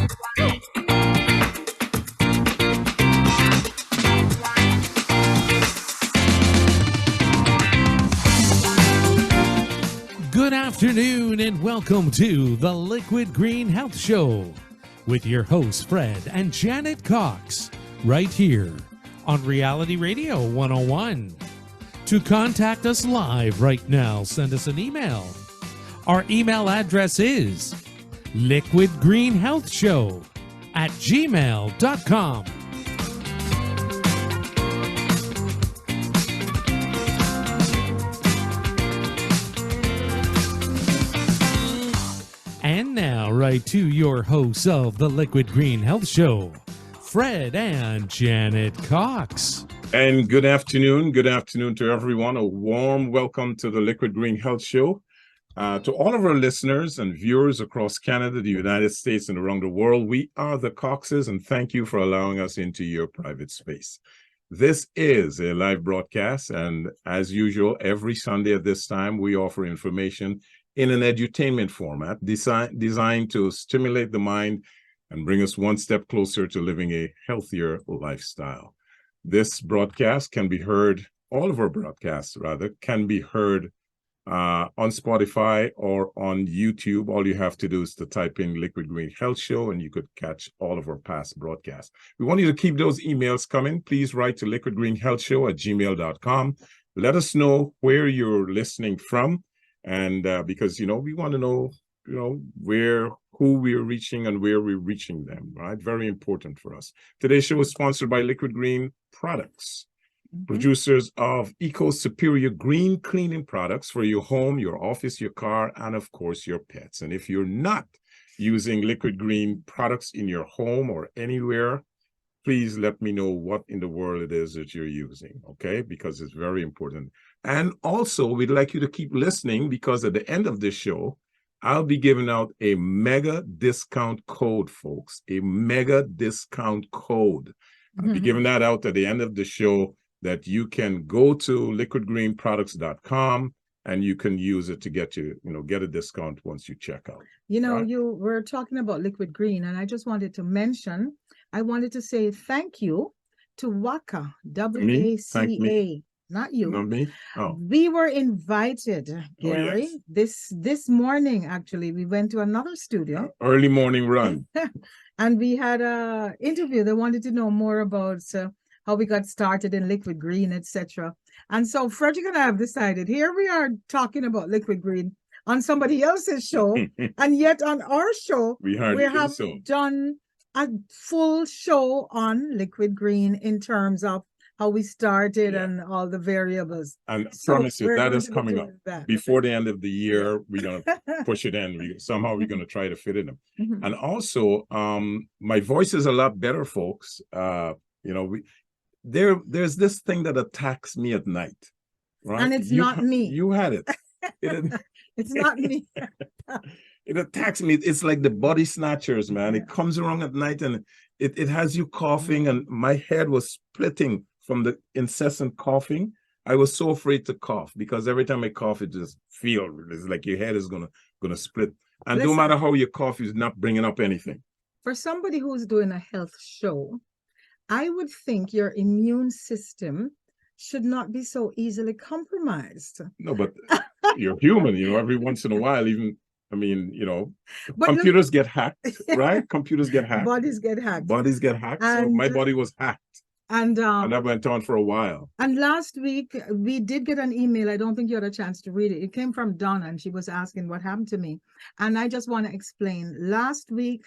Good afternoon and welcome to the Liquid Green Health Show with your hosts Fred and Janet Cox right here on Reality Radio 101. To contact us live right now, send us an email. Our email address is liquidgreenhealthshow@gmail.com. And now, right to your hosts of the Liquid Green Health Show, Fred and Janet Cox. And good afternoon to everyone. A warm welcome to the Liquid Green Health Show. To all of our listeners and viewers across Canada, the United States, and around the world, we are the Coxes, and thank you for allowing us into your private space. This is a live broadcast, and as usual, every Sunday at this time, we offer information in an edutainment format designed to stimulate the mind and bring us one step closer to living a healthier lifestyle. This broadcast can be heard, all of our broadcasts rather, can be heard on Spotify or on YouTube. All you have to do is to type in Liquid Green Health Show and you could catch all of our past broadcasts. We want you to keep those emails coming. Please write to liquidgreenhealthshow@gmail.com. Let us know where you're listening from. And because, we want to know, who we're reaching and where we're reaching them, right? Very important for us. Today's show is sponsored by Liquid Green Products, producers of eco-superior green cleaning products for your home, your office, your car, and of course, your pets. And if you're not using Liquid Green products in your home or anywhere, please let me know what in the world it is that you're using, okay? Because it's very important. And also, we'd like you to keep listening because at the end of this show, I'll be giving out a mega discount code, folks, a mega discount code. I'll be giving that out at the end of the show that you can go to liquidgreenproducts.com and you can use it to get get a discount once you check out. Right? You were talking about Liquid Green, and I just wanted to say thank you to WACA, W-A-C-A. Not you. Not me? Oh. We were invited, Gary. Oh, yes. This morning, actually, we went to another studio. Early morning run. And we had a interview. They wanted to know more about how we got started in Liquid Green, etc. And so Frederick and I have decided, here we are talking about Liquid Green on somebody else's show. And yet on our show, we have done a full show on Liquid Green in terms of how we started and all the variables. And I promise you, that is coming up. Before the end of the year, we're going to push it in. We're going to try to fit it in. And also, my voice is a lot better, folks. There's this thing that attacks me at night. Right? And it's not me. You had it. It's not me. It attacks me. It's like the body snatchers, man. It comes around at night and it has you coughing, and my head was splitting from the incessant coughing. I was so afraid to cough because every time I cough, it just it's like your head is gonna split. And no matter how you cough, it's not bringing up anything. For somebody who's doing a health show, I would think your immune system should not be so easily compromised. No, but you're human, every once in a while, computers get hacked, right? Computers get hacked. Bodies get hacked. So my body was hacked. And that went on for a while. And last week, we did get an email. I don't think you had a chance to read it. It came from Donna, and she was asking what happened to me. And I just want to explain. Last week,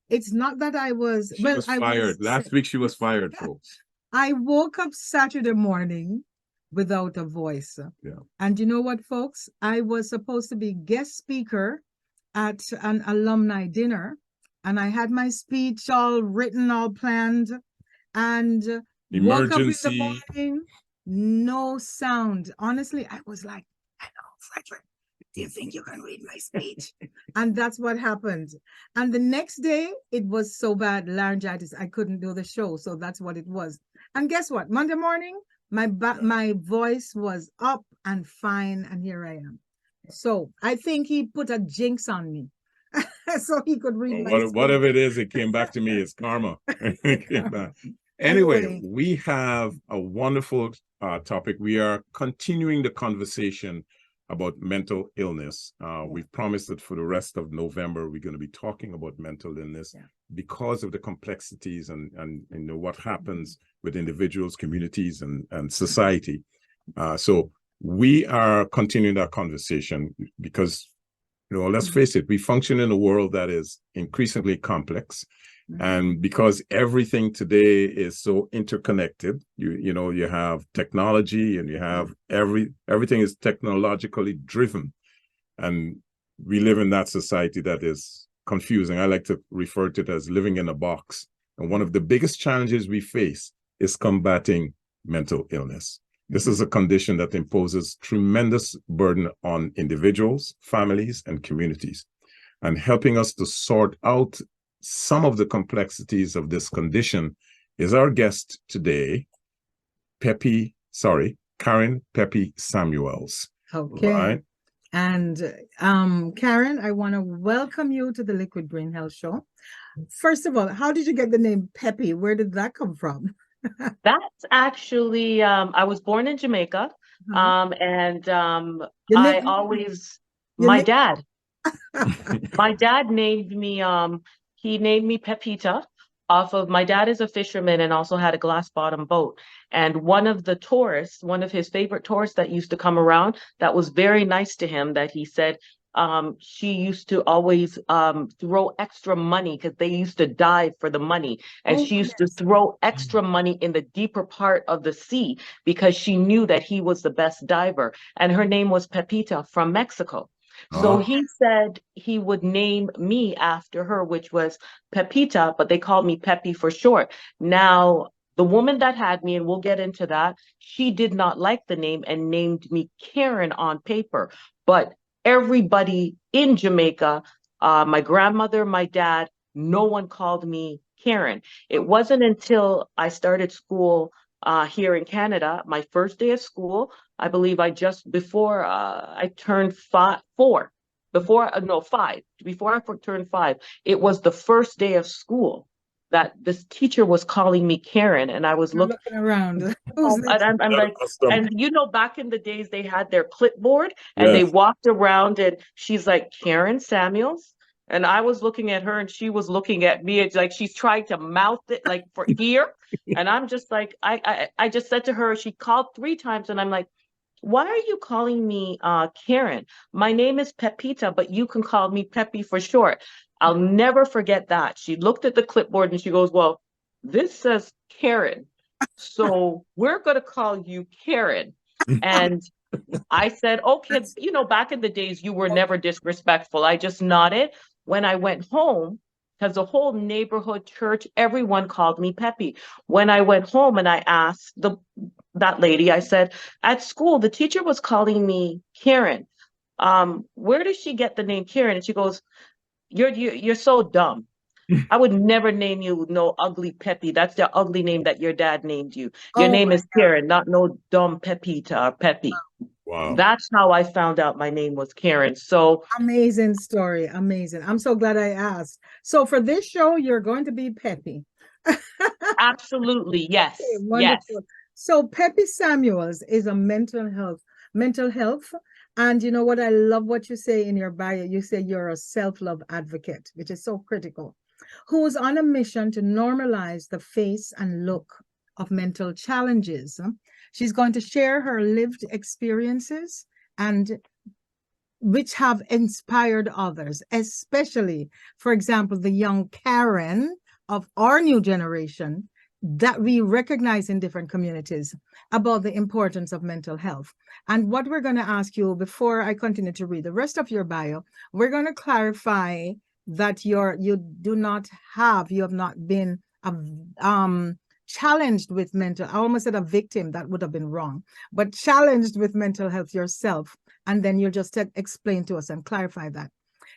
it's not that I was... She was fired. Last week, she was fired, folks. I woke up Saturday morning without a voice. Yeah. And you know what, folks? I was supposed to be guest speaker at an alumni dinner. And I had my speech all written, all planned. And woke up in the morning, no sound. Honestly, I was like, hello, Frederick, do you think you can read my speech? And that's what happened. And the next day, it was so bad, laryngitis, I couldn't do the show. So that's what it was. And guess what? Monday morning, my voice was up and fine, and here I am. So I think he put a jinx on me. so he could read my Whatever it is, it came back to me. It's karma. It came back. Anyway, we have a wonderful topic. We are continuing the conversation about mental illness. We've promised that for the rest of November, we're going to be talking about mental illness because of the complexities and what happens with individuals, communities, and society. So we are continuing that conversation because, let's face it, we function in a world that is increasingly complex. And because everything today is so interconnected, you have technology and you have everything is technologically driven. And we live in that society that is confusing. I like to refer to it as living in a box. And one of the biggest challenges we face is combating mental illness. This is a condition that imposes tremendous burden on individuals, families, and communities. And helping us to sort out some of the complexities of this condition is our guest today, Karen Peppy Samuels. Okay. Right? And Karen, I want to welcome you to the Liquid Green Health Show. First of all, how did you get the name Peppy? Where did that come from? That's actually, I was born in Jamaica, and My dad named me, he named me Pepita my dad is a fisherman and also had a glass bottom boat. And one of his favorite tourists that used to come around, that was very nice to him, that he said, she used to always throw extra money because they used to dive for the money. And she used to throw extra money in the deeper part of the sea because she knew that he was the best diver. And her name was Pepita from Mexico. So he said he would name me after her, which was Pepita, but they called me Peppy for short. Now, the woman that had me, and we'll get into that, she did not like the name and named me Karen on paper. But everybody in Jamaica, my grandmother, my dad, no one called me Karen. It wasn't until I started school here in Canada, my first day of school, I believe before I turned 5, before I turned 5, it was the first day of school that this teacher was calling me Karen, and I was looking around. And I'm like, and back in the days they had their clipboard and they walked around, and she's like, Karen Samuels. And I was looking at her and she was looking at me. It's like she's trying to mouth it like for here. And I'm just like, I just said to her, she called 3 times and I'm like, why are you calling me Karen? My name is Pepita, but you can call me Peppy for short. I'll never forget that. She looked at the clipboard and she goes, well, this says Karen. So we're going to call you Karen. And I said, okay, back in the days, you were never disrespectful. I just nodded. When I went home, because the whole neighborhood, church, everyone called me Peppy. When I went home and I asked that lady, I said, at school, the teacher was calling me Karen. Where did she get the name Karen? And she goes, you're so dumb. I would never name you no ugly Peppy. That's the ugly name that your dad named you. Your name is Karen, not no dumb Pepita or Peppy. Wow. That's how I found out my name was Karen. So amazing story. Amazing. I'm so glad I asked. So for this show, you're going to be Peppy. Absolutely. Yes. Okay, wonderful. Yes. So Peppy Samuels is a mental health. And you know what? I love what you say in your bio. You say you're a self-love advocate, which is so critical, who is on a mission to normalize the face and look of mental challenges. She's going to share her lived experiences and which have inspired others, especially, for example, the young Karen of our new generation that we recognize in different communities about the importance of mental health. And what we're going to ask you before I continue to read the rest of your bio, we're going to clarify that you have not been challenged with mental, I almost said a victim, that would have been wrong, but challenged with mental health yourself. And then you'll just explain to us and clarify that.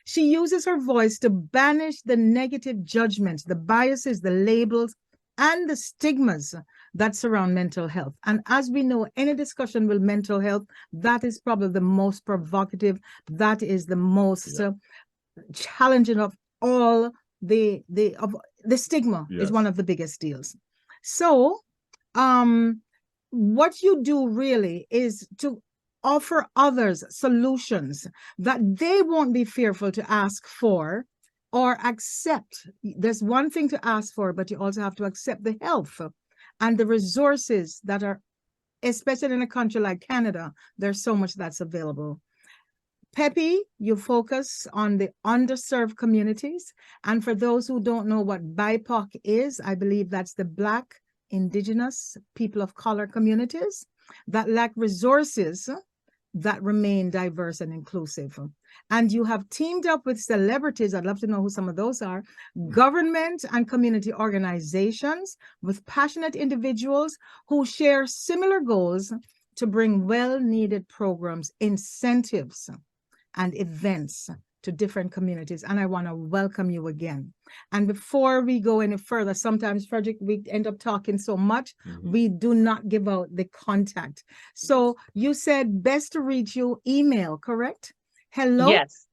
She uses her voice to banish the negative judgments, the biases, the labels, and the stigmas that surround mental health. And as we know, any discussion with mental health, that is probably the most provocative, that is the most challenging of all the stigma is Yes. one of the biggest deals. So what you do really is to offer others solutions that they won't be fearful to ask for or accept. There's one thing to ask for, but you also have to accept the help and the resources that are, especially in a country like Canada, there's so much that's available. Peppy, you focus on the underserved communities. And for those who don't know what BIPOC is, I believe that's the Black, Indigenous, people of color communities that lack resources that remain diverse and inclusive. And you have teamed up with celebrities, I'd love to know who some of those are, government and community organizations with passionate individuals who share similar goals to bring well-needed programs, incentives, and events to different communities. And I want to welcome you again. And before we go any further, sometimes, Frederick, we end up talking so much, we do not give out the contact. So you said best to reach you email, correct? Hello? Yes.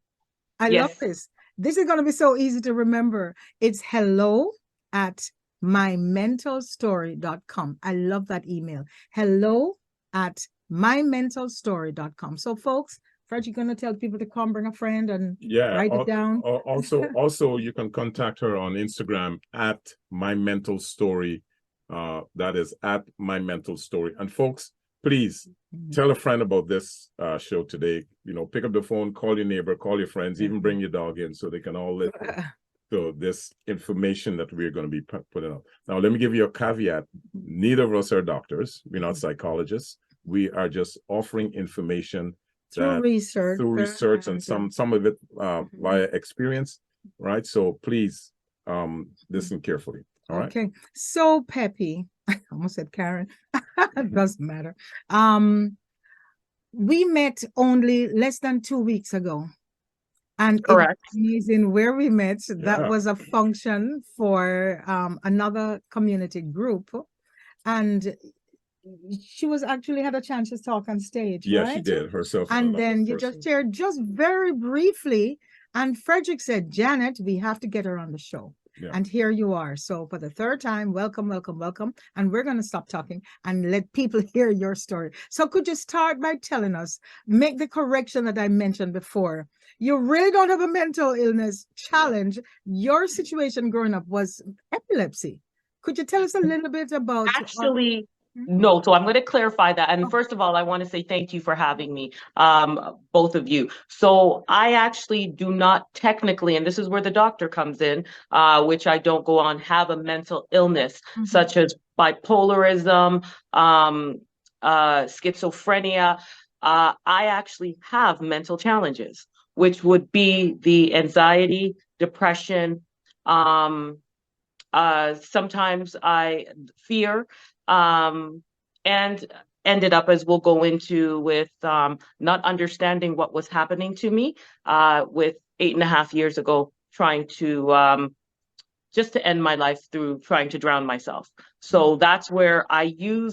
I love this. This is going to be so easy to remember. It's hello@mymentalstory.com. I love that email. hello@mymentalstory.com. So folks, Fred, you're going to tell people to come, bring a friend, and write it down. Also, you can contact her on Instagram at @mymentalstory. That is at @mymentalstory. And folks, please tell a friend about this show today. You know, pick up the phone, call your neighbor, call your friends, even bring your dog in so they can all listen to this information that we're going to be putting up. Now, let me give you a caveat. Neither of us are doctors. We're not psychologists. We are just offering information through research and some of it via experience, right? So please listen carefully. All right. Okay. So Peppy, I almost said Karen. It doesn't matter. We met only less than 2 weeks ago. And correct. It was amazing where we met. That was a function for another community group. And she was actually had a chance to talk on stage, yeah, right? She did herself. And then you just shared just very briefly. And Frederick said, Janet, we have to get her on the show. Yeah. And here you are. So for the third time, welcome, welcome, welcome. And we're going to stop talking and let people hear your story. So could you start by telling us, make the correction that I mentioned before. You really don't have a mental illness challenge. Your situation growing up was epilepsy. Could you tell us a little bit about... Actually, no. So I'm going to clarify that. And first of all, I want to say thank you for having me, both of you. So I actually do not technically, and this is where the doctor comes in, which I don't go on, have a mental illness such as bipolarism, schizophrenia. I actually have mental challenges, which would be the anxiety, depression, sometimes I fear, and ended up, as we'll go into, with not understanding what was happening to me, with 8.5 years ago, trying to just to end my life through trying to drown myself. So that's where I do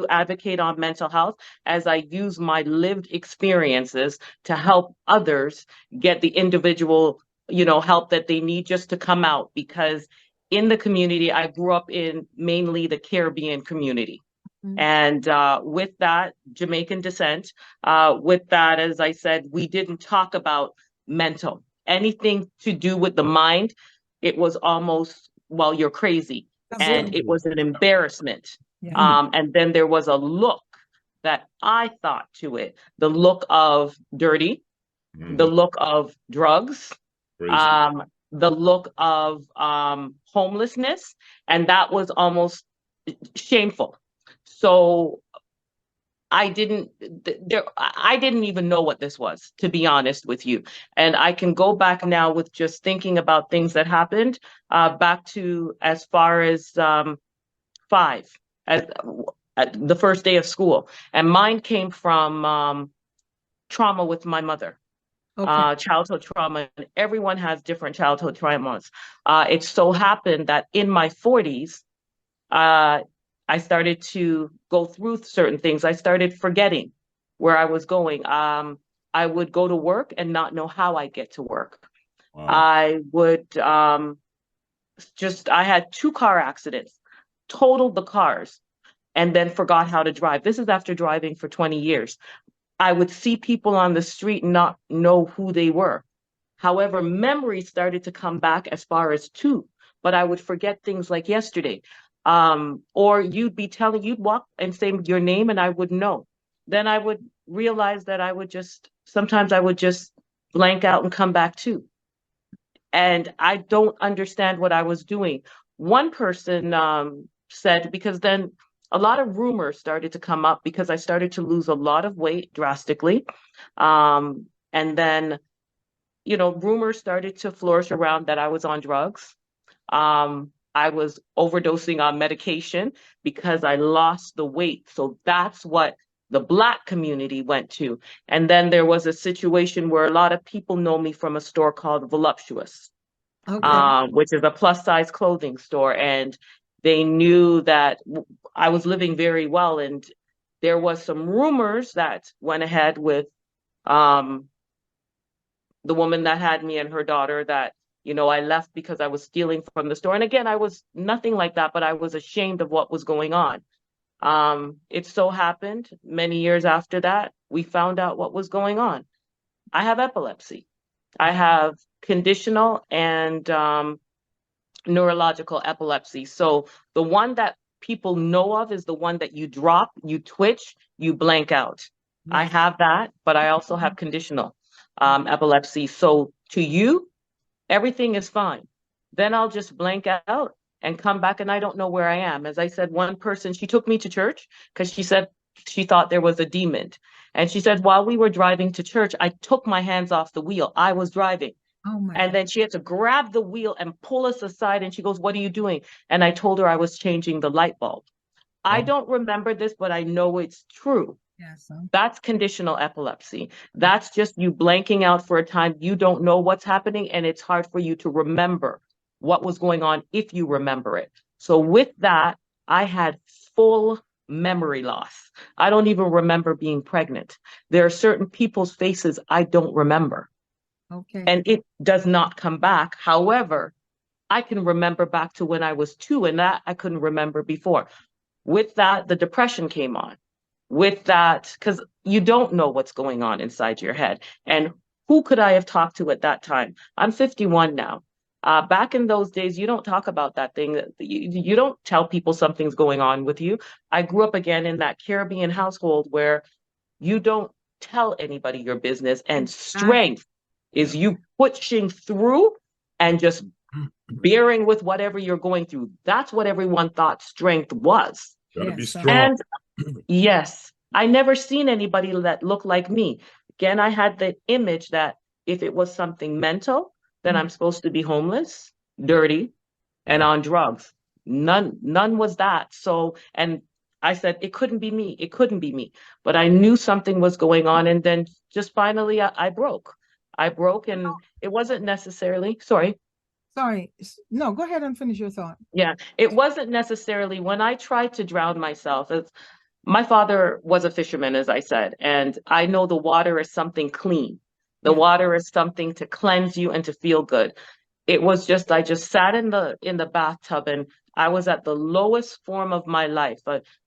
advocate on mental health, as I use my lived experiences to help others get the individual, help that they need just to come out. Because in the community, I grew up in mainly the Caribbean community. And with that, Jamaican descent, with that, as I said, we didn't talk about mental, anything to do with the mind. It was almost, well, you're crazy. And it was an embarrassment. And then there was a look that I thought to it, the look of dirty, the look of drugs, the look of homelessness, and that was almost shameful. So I didn't even know what this was, to be honest with you. And I can go back now with just thinking about things that happened back to as far as 5, at the first day of school. And mine came from trauma with my mother. Childhood trauma, and everyone has different childhood traumas. It so happened that in my 40s, I started to go through certain things. I started forgetting where I was going. I would go to work and not know how I get to work. Wow. I would I had 2 car accidents, totaled the cars, and then forgot how to drive. This is after driving for 20 years. I would see people on the street and not know who they were. However, memories started to come back as far as 2, but I would forget things like yesterday. Or you'd walk and say your name and I would know. Then I would realize that sometimes I would just blank out and come back too. And I don't understand what I was doing. One person said, because then a lot of rumors started to come up because I started to lose a lot of weight drastically. And then, rumors started to flourish around that I was on drugs. I was overdosing on medication because I lost the weight. So that's what the Black community went to. And then there was a situation where a lot of people know me from a store called Voluptuous, which is a plus size clothing store. And they knew that I was living very well. And there was some rumors that went ahead with the woman that had me and her daughter that, I left because I was stealing from the store. And again, I was nothing like that, but I was ashamed of what was going on. It so happened many years after that, we found out what was going on. I have epilepsy. I have conditional and neurological epilepsy. So the one that people know of is the one that you drop, you twitch, you blank out. I have that, but I also have conditional epilepsy. So to you, everything is fine. Then I'll just blank out and come back and I don't know where I am. As I said, one person, she took me to church because she said she thought there was a demon. And she said, while we were driving to church, I took my hands off the wheel. I was driving. And then she had to grab the wheel and pull us aside. And she goes, what are you doing? And I told her I was changing the light bulb. I don't remember this, but I know it's true. Yes. That's conditional epilepsy. That's just you blanking out for a time. You don't know what's happening, and it's hard for you to remember what was going on if you remember it. So with that, I had full memory loss. I don't even remember being pregnant. There are certain people's faces I don't remember. Okay. And it does not come back. However, I can remember back to when I was 2, and that I couldn't remember before. With that, the depression came on. With that, because you don't know what's going on inside your head. And who could I have talked to at that time? I'm 51 now. Back in those days, you don't talk about that thing. You don't tell people something's going on with you. I grew up again in that Caribbean household where you don't tell anybody your business, and strength is you pushing through and just bearing with whatever you're going through. That's what everyone thought strength was. Gotta be strong. And yes, I never seen anybody that looked like me. Again, I had the image that if it was something mental, then I'm supposed to be homeless, dirty, and on drugs. None was that. So, and I said, it couldn't be me. It couldn't be me. But I knew something was going on. And then just finally I broke. I broke, and it wasn't necessarily, sorry. No, go ahead and finish your thought. Yeah, it wasn't necessarily when I tried to drown myself. My father was a fisherman, as I said, and I know the water is something clean. The water is something to cleanse you and to feel good. It was just, I just sat in the bathtub, and I was at the lowest form of my life,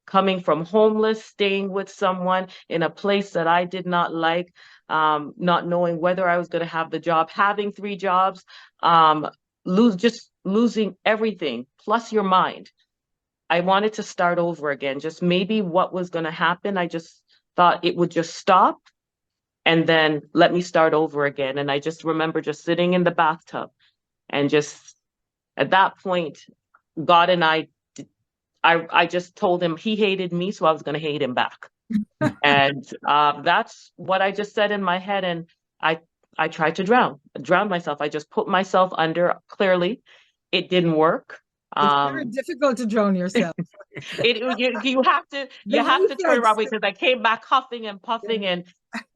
coming from homeless, staying with someone in a place that I did not like, not knowing whether I was going to have the job, having 3 jobs, losing everything, plus your mind. I wanted to start over again, just maybe what was going to happen. I just thought it would just stop and then let me start over again. And I just remember just sitting in the bathtub and just at that point, God and I just told him he hated me, so I was going to hate him back. And that's what I just said in my head. And I tried to drown myself. I just put myself under. Clearly, it didn't work. It's very difficult to drown yourself. You have to turn around because I came back huffing and puffing, and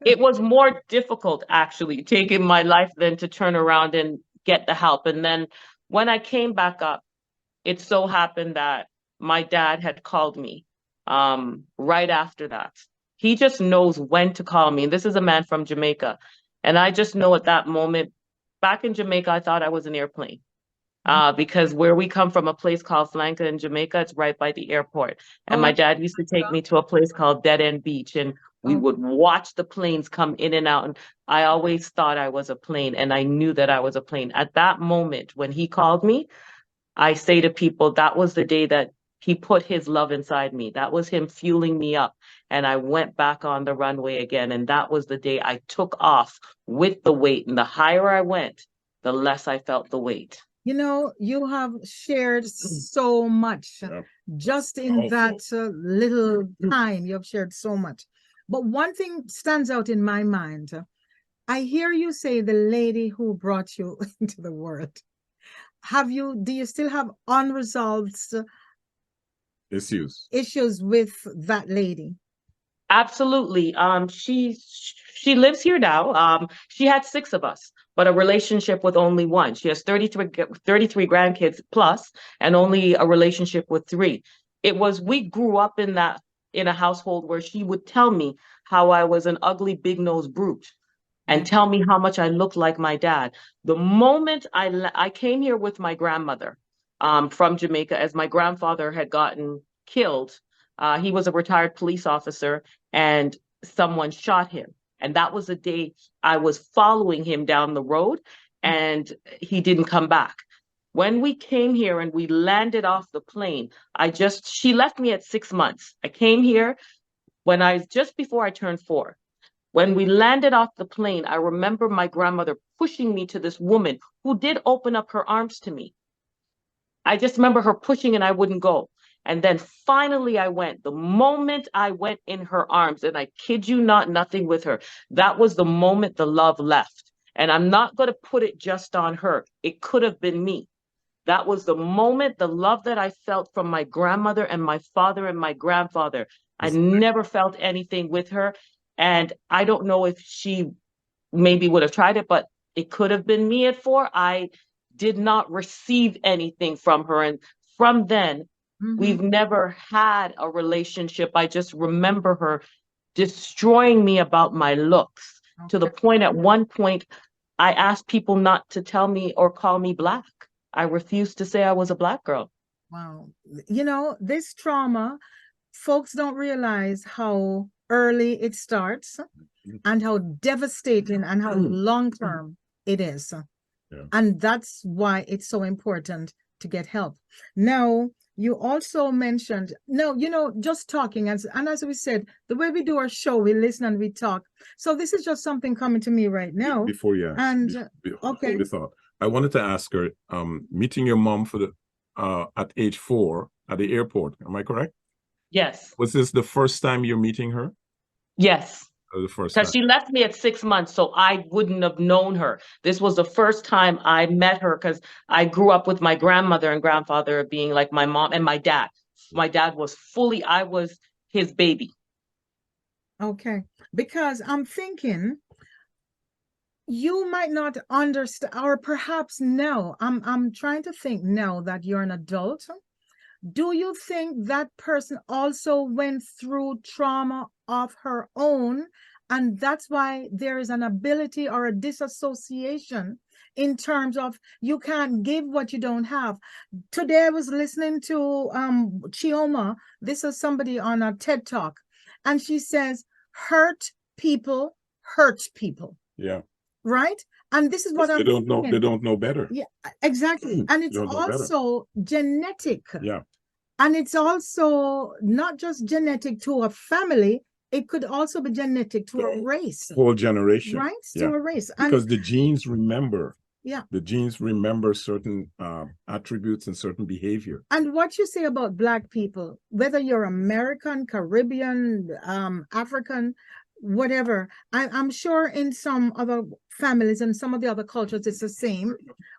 it was more difficult actually taking my life than to turn around and get the help. And then when I came back up, it so happened that my dad had called me right after that. He just knows when to call me. This is a man from Jamaica. And I just know at that moment, back in Jamaica, I thought I was an airplane. Because where we come from, a place called Flanka in Jamaica, it's right by the airport. And my dad used to take me to a place called Dead End Beach, and we would watch the planes come in and out. And I always thought I was a plane, and I knew that I was a plane. At that moment, when he called me, I say to people, that was the day that he put his love inside me. That was him fueling me up. And I went back on the runway again. And that was the day I took off with the weight. And the higher I went, the less I felt the weight. You know, you have shared so much just in that little time. You have shared so much. But one thing stands out in my mind. I hear you say the lady who brought you into the world. Do you still have unresolved issues with that lady? Absolutely. She lives here now. She had 6 of us, but a relationship with only 1. She has 33 grandkids plus, and only a relationship with 3. We grew up in a household where she would tell me how I was an ugly, big-nosed brute and tell me how much I looked like my dad. The moment I came here with my grandmother from Jamaica, as my grandfather had gotten killed. He was a retired police officer, and someone shot him. And that was the day I was following him down the road, and he didn't come back. When we came here and we landed off the plane, she left me at 6 months. I came here just before I turned 4. When we landed off the plane, I remember my grandmother pushing me to this woman who did open up her arms to me. I just remember her pushing and I wouldn't go. And then finally I went. The moment I went in her arms, and I kid you not, nothing with her, that was the moment the love left. And I'm not going to put it just on her. It could have been me. That was the moment, the love that I felt from my grandmother and my father and my grandfather. I never felt anything with her. And I don't know if she maybe would have tried it, but it could have been me at 4. I did not receive anything from her. And from then, we've never had a relationship. I just remember her destroying me about my looks to the point at one point, I asked people not to tell me or call me Black. I refused to say I was a Black girl. Wow. You know, this trauma, folks don't realize how early it starts and how devastating and how long-term it is. Yeah. And that's why it's so important to get help. Now, you also mentioned, just talking, and as we said, the way we do our show, we listen and we talk. So this is just something coming to me right now. Before you ask, okay. Thought, I wanted to ask her, meeting your mom at age 4 at the airport, am I correct? Yes. Was this the first time you're meeting her? Yes. The first time. Because she left me at 6 months, so I wouldn't have known her. This was the first time I met her, because I grew up with my grandmother and grandfather being like my mom and my dad. My dad was I was his baby. Okay, because I'm thinking you might not understand, or perhaps no, I'm trying to think now that you're an adult. Do you think that person also went through trauma of her own, and that's why there is an ability or a disassociation in terms of you can't give what you don't have? Today I was listening to Chioma. This is somebody on a TED Talk, and she says, hurt people hurt people. Yeah. Right? And this is what they don't know better. Yeah, exactly. And it's also genetic. Yeah. And it's also not just genetic to a family, it could also be genetic to a race. Whole generation. Right? To a race. Because the genes remember. Yeah. The genes remember certain attributes and certain behavior. And what you say about Black people, whether you're American, Caribbean, African, whatever, I'm sure in some other families and some of the other cultures it's the same,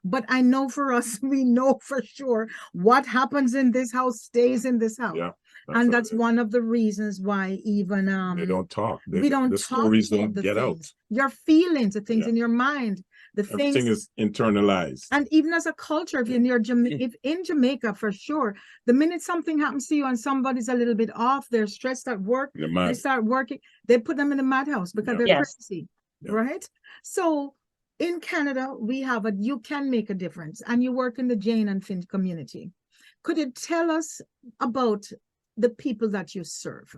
but I know for us, we know for sure what happens in this house stays in this house. Yeah, that's one of the reasons why even they don't talk. We don't the talk. Stories don't get out. Your feelings, the things in your mind, Everything is internalized. And even as a culture, if in Jamaica, for sure, the minute something happens to you and somebody's a little bit off, they're stressed at work, they start working, they put them in the madhouse because they're crazy, right? So in Canada, we have you can make a difference, and you work in the Jane and Finch community. Could you tell us about the people that you serve?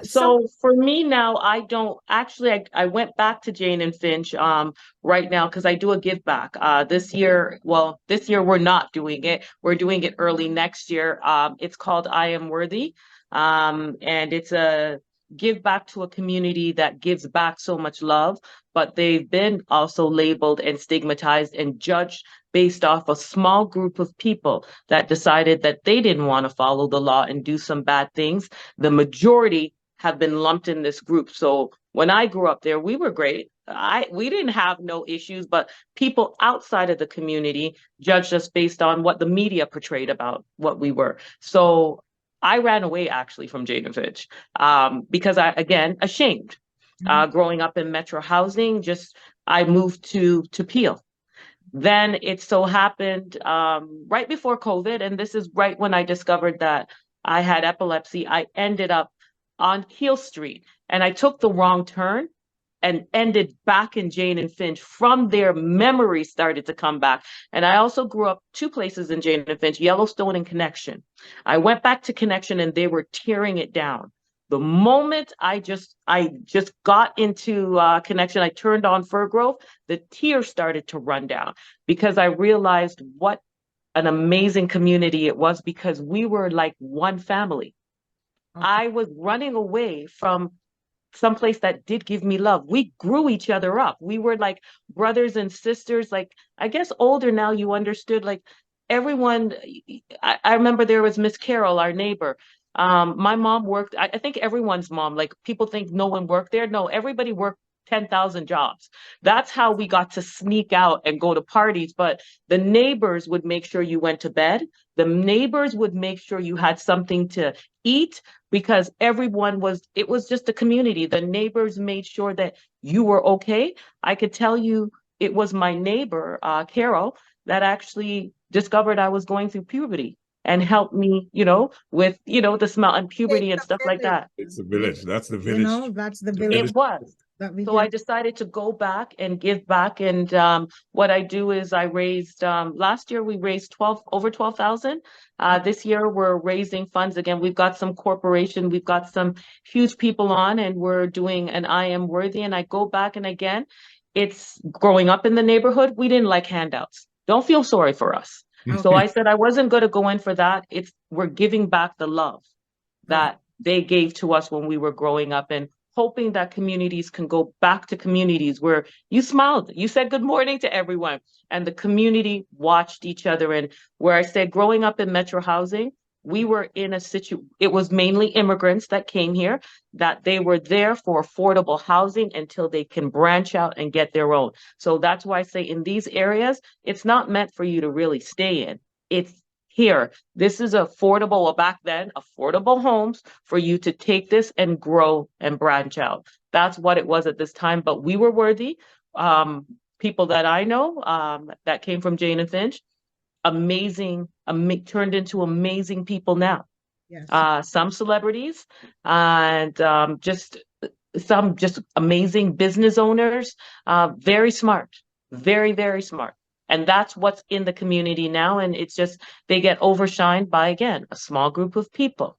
So for me now, I don't actually, I went back to Jane and Finch right now because I do a give back. This year we're not doing it. We're doing it early next year. It's called I Am Worthy. And it's a give back to a community that gives back so much love, but they've been also labeled and stigmatized and judged based off a small group of people that decided that they didn't want to follow the law and do some bad things. The majority have been lumped in this group. So when I grew up there, we were great. We didn't have no issues, but people outside of the community judged us based on what the media portrayed about what we were. So I ran away actually from Jane and Finch because again, ashamed. Growing up in Metro housing, I moved to Peel. Then it so happened right before COVID, and this is right when I discovered that I had epilepsy. I ended up on Keel Street, and I took the wrong turn and ended back in Jane and Finch. From there, memories started to come back. And I also grew up two places in Jane and Finch, Yellowstone and Connection. I went back to Connection and they were tearing it down. The moment I just got into Connection, I turned on Fir Grove, the tears started to run down because I realized what an amazing community it was, because we were like one family. Okay. I was running away from someplace that did give me love. We grew each other up. We were like brothers and sisters. Like, I guess older now, you understood, like everyone. I remember there was Miss Carol, our neighbor. My mom worked, I think everyone's mom, like people think no one worked there. No, everybody worked 10,000 jobs. That's how we got to sneak out and go to parties. But the neighbors would make sure you went to bed. The neighbors would make sure you had something to eat, because it was just a community. The neighbors made sure that you were okay. I could tell you it was my neighbor, Carol, that actually discovered I was going through puberty and helped me, with, the smell and puberty and stuff like that. It's the village. That's the village. That's the village. It was. So I decided to go back and give back. And what I do is I raised, last year we raised over 12,000. This year we're raising funds again. We've got some corporation, we've got some huge people on, and we're doing an I Am Worthy. And I go back, and again, it's growing up in the neighborhood. We didn't like handouts. Don't feel sorry for us. Okay. So I said I wasn't going to go in for that. We're giving back the love that they gave to us when we were growing up, and hoping that communities can go back to communities where you smiled, you said good morning to everyone, and the community watched each other. And where I said growing up in Metro housing, we were in it was mainly immigrants that came here, that they were there for affordable housing until they can branch out and get their own. So that's why I say in these areas, it's not meant for you to really stay in. It's here. This is affordable, or back then, affordable homes for you to take this and grow and branch out. That's what it was at this time. But we were worthy. People that I know that came from Jane and Finch, amazing, turned into amazing people now. Yes. Some celebrities, and just amazing business owners, very smart, very, very smart. And that's what's in the community now. And it's just, they get overshined by, again, a small group of people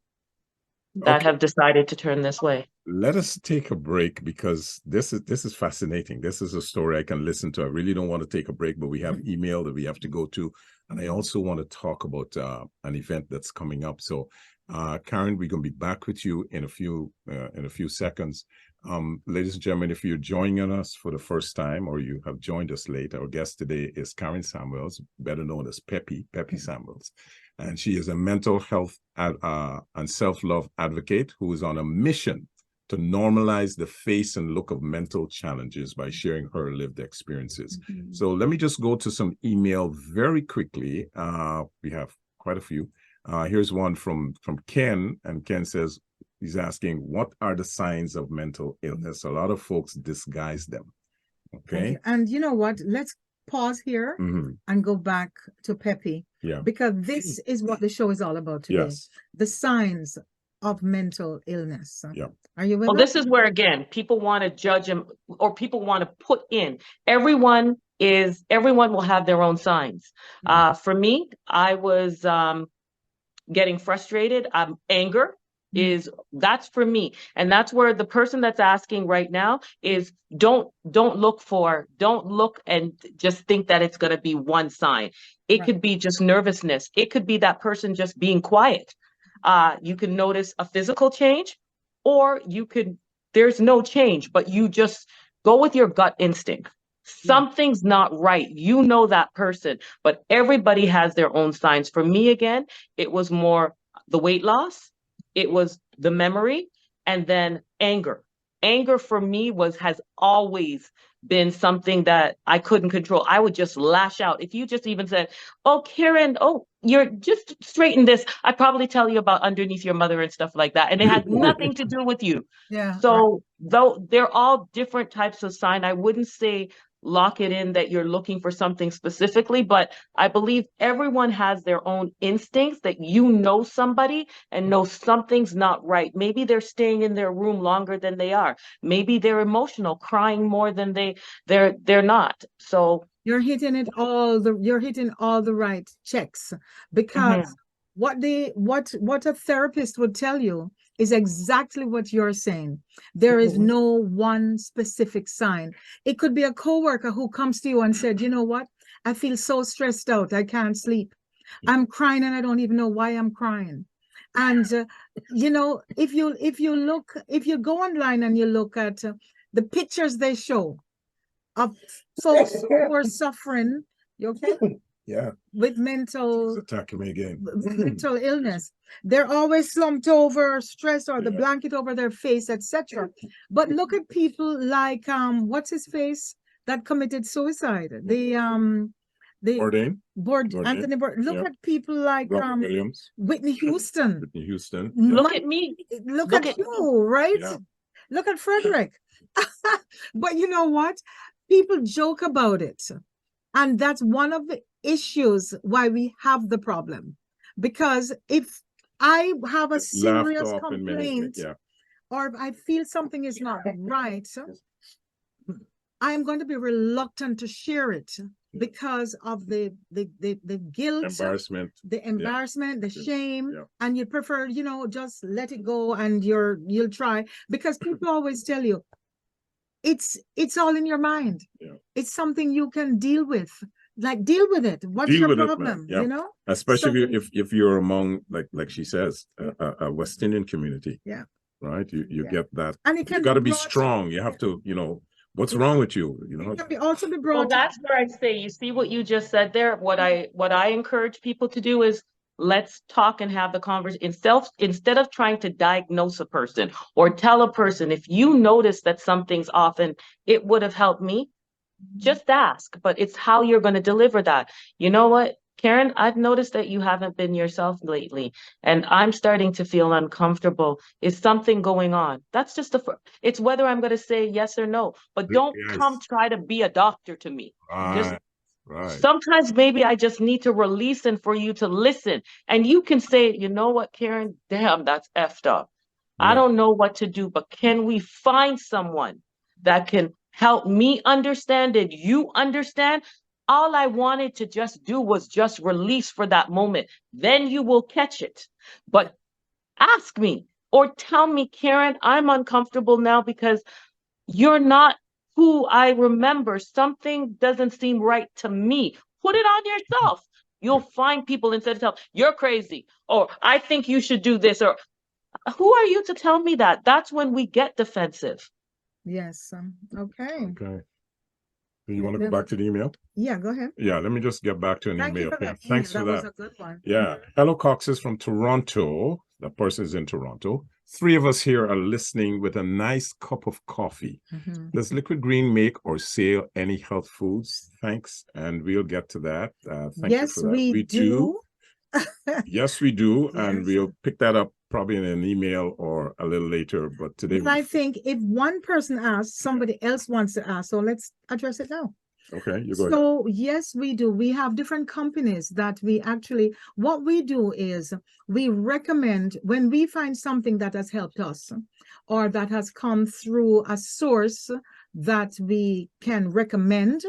that have decided to turn this way. Let us take a break, because this is fascinating. This is a story I can listen to. I really don't want to take a break, but we have email that we have to go to. And I also want to talk about an event that's coming up. So Karen, we're going to be back with you in a few seconds. Ladies and gentlemen, if you're joining us for the first time, or you have joined us late, our guest today is Karen Samuels, better known as Peppy Samuels. And she is a mental health and self-love advocate who is on a mission to normalize the face and look of mental challenges by sharing her lived experiences. So let me just go to some email very quickly. We have quite a few. Here's one from Ken, and Ken says, he's asking, what are the signs of mental illness? A lot of folks disguise them. Okay. And you know what? Let's pause here and go back to Peppy. Yeah. Because this is what the show is all about today. Yes. The signs of mental illness. Yeah. Are you with Well, us? this is where, again, people want to judge him, or people want to put in. Everyone will have their own signs. For me, I was getting frustrated. Anger that's for me. And that's where the person that's asking right now is don't look and just think that it's going to be one sign. It Right. could be just nervousness. It could be that person just being quiet. You can notice a physical change, or there's no change, but you just go with your gut instinct. Something's not right. You know that person, but everybody has their own signs. For me, again, it was more the weight loss, it was the memory, and then anger. Anger for me has always been something that I couldn't control. I would just lash out. If you just even said, "Oh, Karen, oh, you're just straighten this," I'd probably tell you about underneath your mother and stuff like that. And it had nothing to do with you. Yeah. So though they're all different types of sign, I wouldn't say lock it in that you're looking for something specifically, but I believe everyone has their own instincts that you know somebody and know something's not right. Maybe they're staying in their room longer than they are. Maybe they're emotional, crying more than they're not. So You're hitting all the right checks, because what a therapist would tell you is exactly what you're saying. There is no one specific sign. It could be a coworker who comes to you and said, "You know what? I feel so stressed out. I can't sleep. I'm crying and I don't even know why I'm crying." And if you go online and you look at the pictures they show of folks who are suffering, you okay? Yeah. With mental It's attacking me again. mental illness. They're always slumped over, stressed, or the blanket over their face, etc. But look at people like what's his face that committed suicide? The Bourdain. Anthony Bourdain. Look at people like Robert Williams. Whitney Houston. Whitney Houston. look at me. Look Look at at you, right? Yeah. Look at Frederick. But you know what? People joke about it. And that's one of the issues why we have the problem. Because if I have a serious complaint, or if I feel something is not right, I'm going to be reluctant to share it because of the guilt, the embarrassment, the shame, and you prefer, just let it go, and you'll try, because people always tell you it's all in your mind. It's something you can deal with. Like, deal with it. What's your problem? Especially if you're among, like she says, a West Indian community. Yeah. Right. You get that. And it can you got to be strong. You have to, what's wrong with you? It can also be brought. Well, that's where I say, you see what you just said there. What I encourage people to do is, let's talk and have the conversation instead of trying to diagnose a person or tell a person. If you notice that something's off and it would have helped me, just ask. But it's how you're going to deliver that. You know what, Karen, I've noticed that you haven't been yourself lately, and I'm starting to feel uncomfortable. Is something going on? That's just it's whether I'm going to say yes or no, but don't come try to be a doctor to me. Just sometimes maybe I just need to release and for you to listen. And you can say, "You know what, Karen, damn, that's effed up. I don't know what to do, but can we find someone that can help me understand it? You understand?" All I wanted to just do was just release for that moment. Then you will catch it. But ask me or tell me, "Karen, I'm uncomfortable now because you're not who I remember. Something doesn't seem right to me." Put it on yourself. You'll find people instead of telling, "You're crazy," or "I think you should do this," or "Who are you to tell me that?" That's when we get defensive. Yes. Okay. Do you want to go back to the email? Yeah, go ahead. Yeah, let me just get back to an email. Thanks for that. Was a good one. Yeah. Hello, Cox is from Toronto. That person is in Toronto. 3 of us here are listening with a nice cup of coffee. Does Liquid Green make or sell any health foods? Thanks. And we'll get to that. Thank you for that. We do. Yes, we do. And we'll pick that up probably in an email or a little later. But today, I think if one person asks, somebody else wants to ask. So let's address it now. Okay, you go ahead. So yes, we do. We have different companies that we actually, what we do is we recommend when we find something that has helped us or that has come through a source that we can recommend.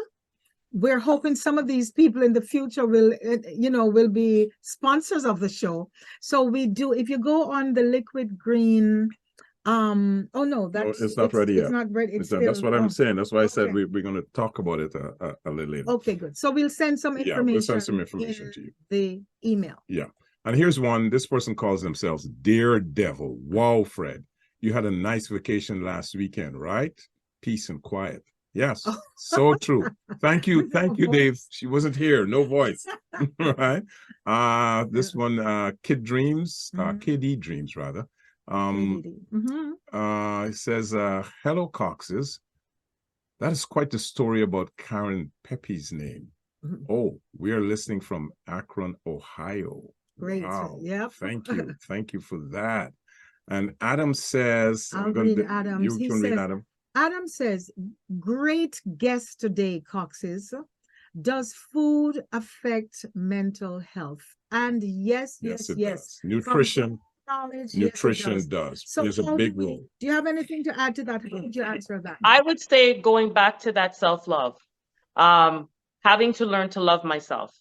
We're hoping some of these people in the future will be sponsors of the show. So we do, if you go on the Liquid Green, oh no, No, that's it's not ready it's yet. not ready. It's That's still, what I'm saying. That's why I said okay. we're going to talk about it a little later. Okay, good. So we'll send some Yeah, information. we'll send some information in to you. the email. Yeah. And here's one. This person calls themselves Daredevil. Wow, Fred. You had a nice vacation last weekend, right? Peace and quiet. Yes, Oh. so true. Thank you. Thank you, Dave. She wasn't here. No voice. Right. This one, Kid Dreams, KD Dreams, rather. It says, hello, Coxes. That is quite the story about Karen Peppy's name. Oh, we are listening from Akron, Ohio. Great. Wow. Yep. Thank you. Thank you for that. And Adam says, I'll read Adams. You can read Adam. Adam says, great guest today, Coxes. Does food affect mental health? And yes. Does. Nutrition. Nutrition does. So there's a big role. Do you have anything to add to that? How would you answer that? I would say going back to that self-love, having to learn to love myself.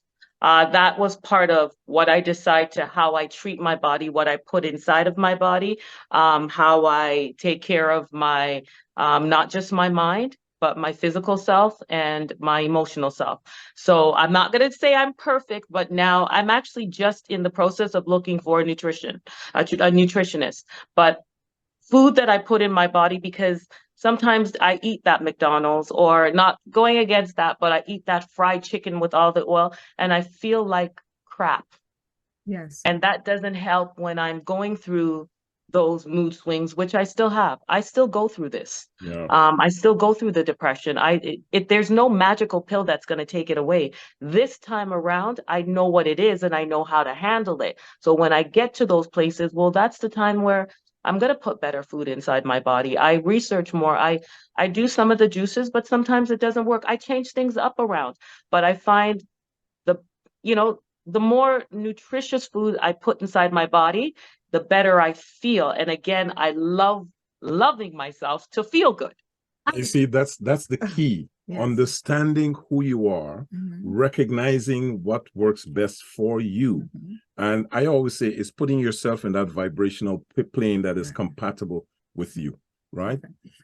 That was part of what I decide to how I treat my body, what I put inside of my body, how I take care of my, not just my mind, but my physical self and my emotional self. So I'm not going to say I'm perfect, but now I'm actually just in the process of looking for a nutritionist. But food that I put in my body, because sometimes I eat that McDonald's, or not going against that, but I eat that fried chicken with all the oil and I feel like crap. Yes. And that doesn't help when I'm going through those mood swings, which I still have. I still go through this. Yeah. I still go through the depression. There's no magical pill that's going to take it away. This time around, I know what it is and I know how to handle it. So when I get to those places, well, that's the time where I'm going to put better food inside my body. I research more. I do some of the juices, but sometimes it doesn't work. I change things up around, but I find the more nutritious food I put inside my body, the better I feel. And again, I love loving myself to feel good. You see, that's the key. Yes. Understanding who you are, recognizing what works best for you. And I always say it's putting yourself in that vibrational plane that is compatible with you, right?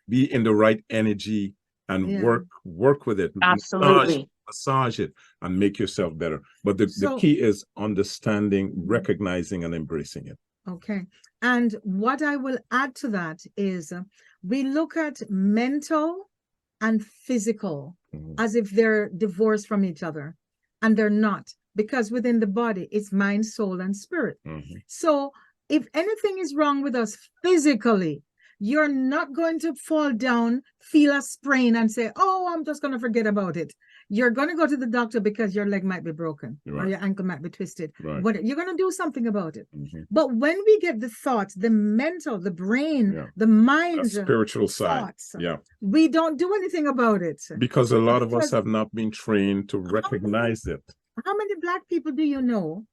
Be in the right energy and work with it. Absolutely. Massage it and make yourself better. But the key is understanding, recognizing, and embracing it. Okay. And what I will add to that is we look at mental and physical as if they're divorced from each other, and they're not, because within the body it's mind, soul, and spirit. So if anything is wrong with us physically, you're not going to fall down, feel a sprain, and say, oh, I'm just going to forget about it. You're going to go to the doctor because your leg might be broken or your ankle might be twisted. But you're going to do something about it. But when we get the thoughts, the mental, the brain, the mind, the spiritual side, we don't do anything about it. Because a lot of us have not been trained to recognize it. How many Black people do you know?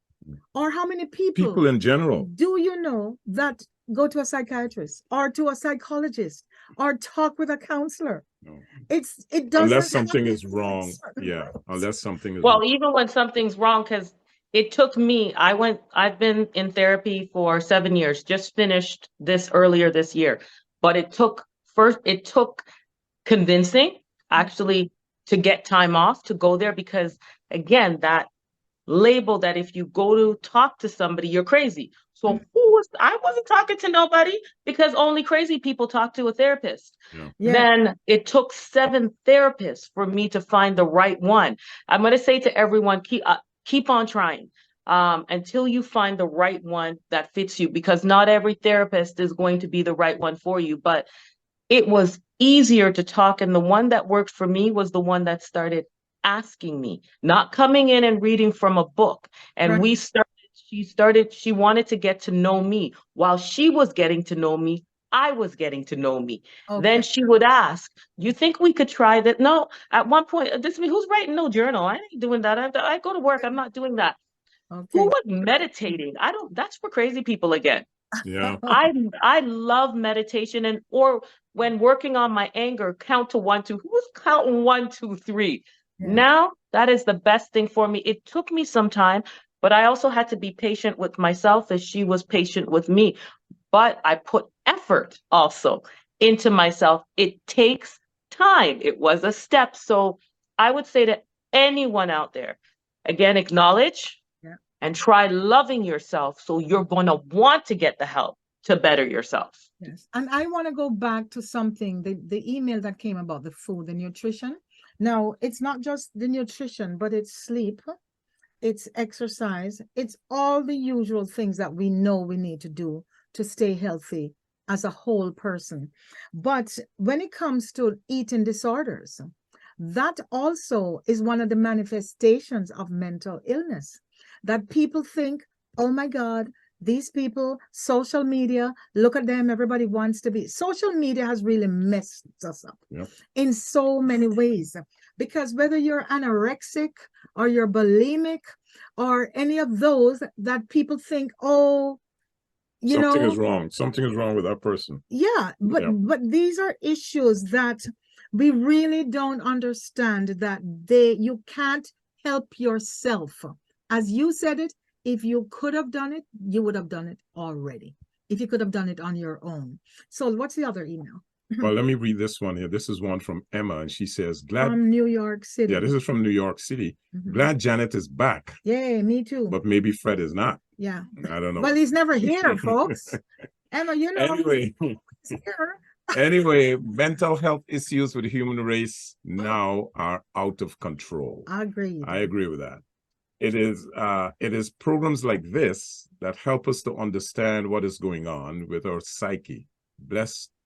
Or how many people in general do you know that go to a psychiatrist or to a psychologist or talk with a counselor? No. It doesn't, unless something is wrong. Yeah, unless something is well, wrong. Even when something's wrong, because it took me, I've been in therapy for 7 years, just finished this earlier this year, but it took convincing actually to get time off to go there, because again, that label that if you go to talk to somebody, you're crazy. So I wasn't talking to nobody, because only crazy people talk to a therapist. Then it took 7 therapists for me to find the right one. I'm going to say to everyone, keep on trying until you find the right one that fits you, because not every therapist is going to be the right one for you. But it was easier to talk, and the one that worked for me was the one that started asking me, not coming in and reading from a book. And she wanted to get to know me while she was getting to know me I was getting to know me. Okay. Then she would ask, you think we could try that? No, at one point, this me, who's writing no journal? I ain't doing that. I go to work. I'm not doing that. Okay. Who was meditating? I don't, that's for crazy people again. Yeah. I love meditation, and or when working on my anger, count to 1, 2. Who's counting 1, 2, 3? Yeah. Now that is the best thing for me. It took me some time, but I also had to be patient with myself as she was patient with me. But I put effort also into myself. It takes time. It was a step. So I would say to anyone out there, again, acknowledge and try loving yourself, so you're going to want to get the help to better yourself. Yes. And I want to go back to something, the email that came about the food, the nutrition. Now, it's not just the nutrition, but it's sleep, it's exercise, it's all the usual things that we know we need to do to stay healthy as a whole person. But when it comes to eating disorders, that also is one of the manifestations of mental illness. That people think, oh my God, these people, social media, look at them, everybody wants to be. Social media has really messed us up in so many ways. Because whether you're anorexic or you're bulimic or any of those that people think, oh, you something know, is wrong. Something is wrong with that person. Yeah, but these are issues that we really don't understand, that you can't help yourself. As you said it, if you could have done it, you would have done it already. If you could have done it on your own. So what's the other email? Well, let me read this one here. This is one from Emma, and she says, glad From New York City. Yeah, this is from New York City. Glad Janet is back. Yay, me too. But maybe Fred is not. Yeah. I don't know. Well, he's never here, folks. Emma, you know. Anyway, he's here. Anyway, mental health issues with the human race now are out of control. I agree. I agree with that. It is programs like this that help us to understand what is going on with our psyche.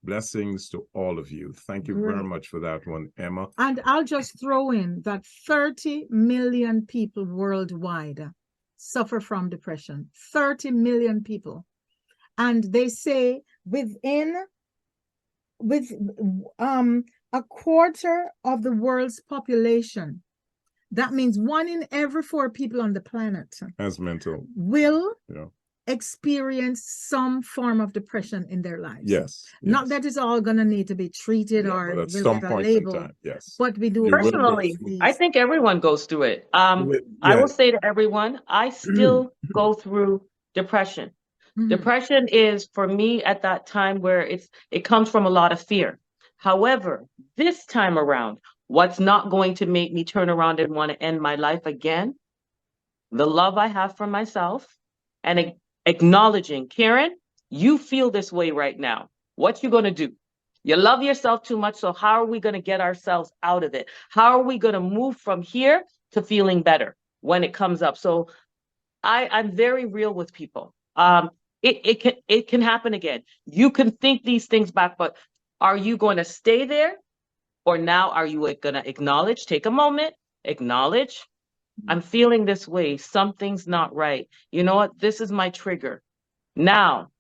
Blessings to all of you. Thank you very much for that one, Emma. And I'll just throw in that 30 million people worldwide suffer from depression. 30 million people. And they say with a quarter of the world's population, that means 1 in every 4 people on the planet has mental will experience some form of depression in their lives. Yes. Not that it's all going to need to be treated or but at we'll some get a point label. in time, yes. But we do. Personally, I think everyone goes through it. I will say to everyone, I still go through depression. Depression is, for me, at that time where it comes from a lot of fear. However, this time around, what's not going to make me turn around and want to end my life again? The love I have for myself and acknowledging, Karen, you feel this way right now. What you going to do? You love yourself too much, so how are we going to get ourselves out of it? How are we going to move from here to feeling better when it comes up? So I'm very real with people. It can happen again. You can think these things back, but are you going to stay there? Or now are you going to acknowledge, take a moment, acknowledge, I'm feeling this way. Something's not right. You know what? This is my trigger. Now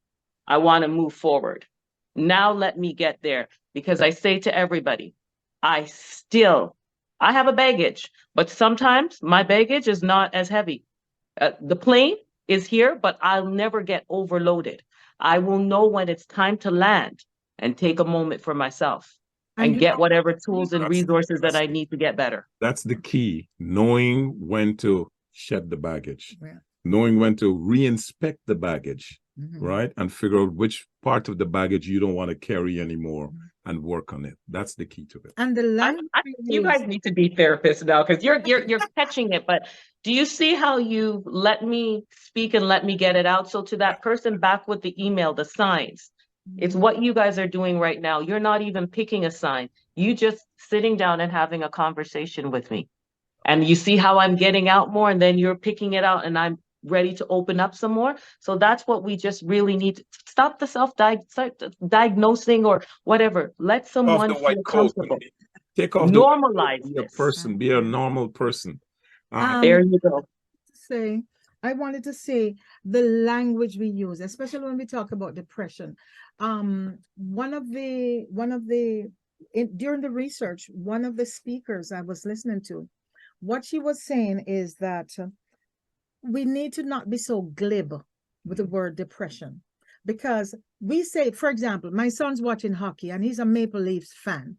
I want to move forward. Now let me get there, because I say to everybody, I have a baggage, but sometimes my baggage is not as heavy. The plane is here, but I'll never get overloaded. I will know when it's time to land and take a moment for myself and get whatever tools and resources that I need to get better. That's the key, knowing when to shed the baggage, knowing when to re-inspect the baggage, right? And figure out which part of the baggage you don't want to carry anymore and work on it. That's the key to it. And the language you guys need to be therapists now, because you're catching it. But do you see how you let me speak and let me get it out? So to that person back with the email, the signs, it's what you guys are doing right now. You're not even picking a sign. You just sitting down and having a conversation with me. And you see how I'm getting out more, and then you're picking it out and I'm ready to open up some more. So that's what we just really need to stop the self-diagnosing or whatever. Let someone feel comfortable. Take off normalize be a person, be a normal person. There you go. Say I wanted to say the language we use, especially when we talk about depression. One of the during the research, one of the speakers I was listening to, what she was saying is that we need to not be so glib with the word depression, because we say, for example, my son's watching hockey and he's a Maple Leafs fan.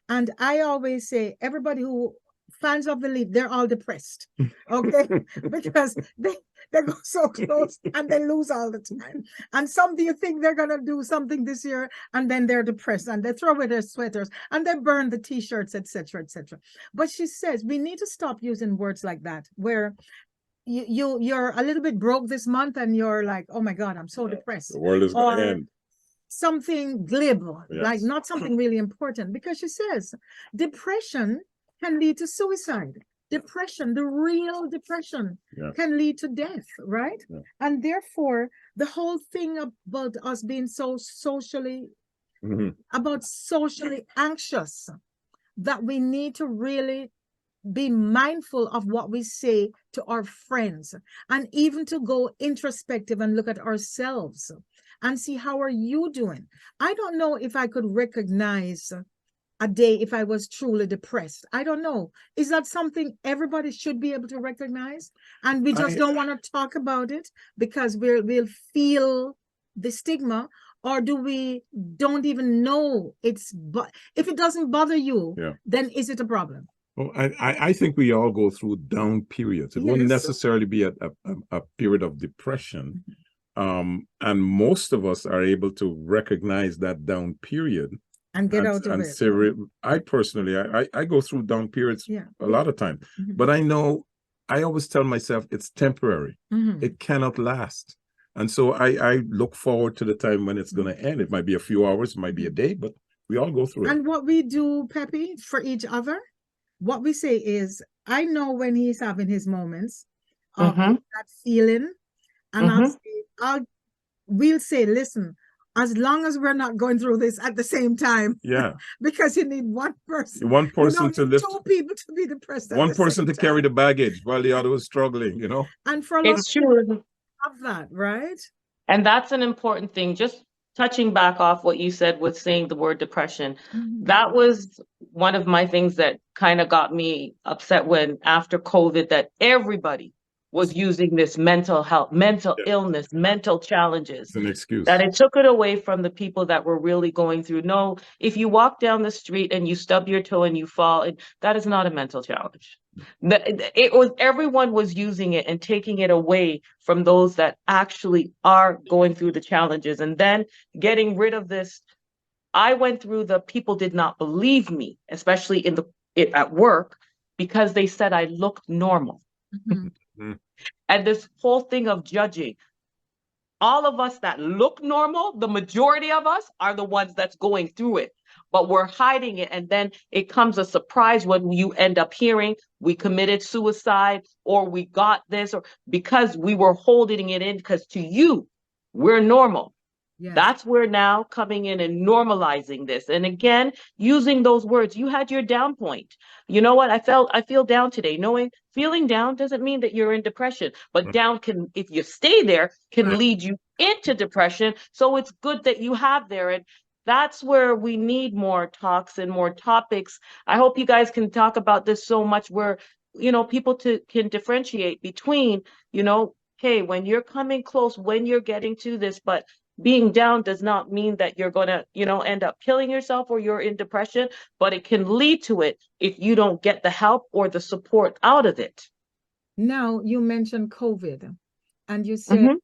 And I always say, everybody who fans of the league, they're all depressed. Okay. Because they go so close and they lose all the time. And some do you think they're gonna do something this year, and then they're depressed and they throw away their sweaters and they burn the t-shirts, etc., etc. But she says we need to stop using words like that, where you're a little bit broke this month and you're like, oh my God, I'm so depressed. The world is going to end. Something glib, Yes. like not something really important, because she says depression can lead to suicide. Depression, the real depression, can lead to death, right? Yeah. And therefore, the whole thing about us being so socially anxious, that we need to really be mindful of what we say to our friends, and even to go introspective and look at ourselves and see how are you doing. I don't know if I could recognize a day if I was truly depressed. I don't know. Is that something everybody should be able to recognize? And we just don't want to talk about it because we'll feel the stigma, or do we don't even know it's, but if it doesn't bother you, then is it a problem? Well, I think we all go through down periods. It won't necessarily be a period of depression. And most of us are able to recognize that down period and get out of it. Say, I personally, I go through down periods a lot of time, but I know, I always tell myself it's temporary. It cannot last. And so I look forward to the time when it's going to end. It might be a few hours, it might be a day, but we all go through it. And what we do, Peppy, for each other, what we say is, I know when he's having his moments of that feeling, and we'll say, listen, as long as we're not going through this at the same time, because you need one person to lift, two people to be depressed, one person to carry the baggage while the other was struggling, you know. And for a lot of people have that, right? And that's an important thing. Just touching back off what you said with saying the word depression, that was one of my things that kind of got me upset when after COVID, that everybody was using this mental health, mental illness, mental challenges. It's an excuse. That it took it away from the people that were really going through. No, if you walk down the street and you stub your toe and you fall, that is not a mental challenge. It was, everyone was using it and taking it away from those that actually are going through the challenges, and then getting rid of this. I went through the people did not believe me, especially at work, because they said I looked normal. And this whole thing of judging, all of us that look normal, the majority of us are the ones that's going through it, but we're hiding it. And then it comes a surprise when you end up hearing we committed suicide, or we got this, or because we were holding it in, because to you, we're normal. Yes. That's where now coming in and normalizing this. And again, using those words, you had your down point. You know what? I feel down today. Feeling down doesn't mean that you're in depression, but down can, if you stay there, can lead you into depression. So it's good that you have there. And that's where we need more talks and more topics. I hope you guys can talk about this so much where, people can differentiate between, hey, when you're coming close, when you're getting to this, but being down does not mean that you're going to, end up killing yourself or you're in depression, but it can lead to it if you don't get the help or the support out of it. Now, you mentioned COVID, and you said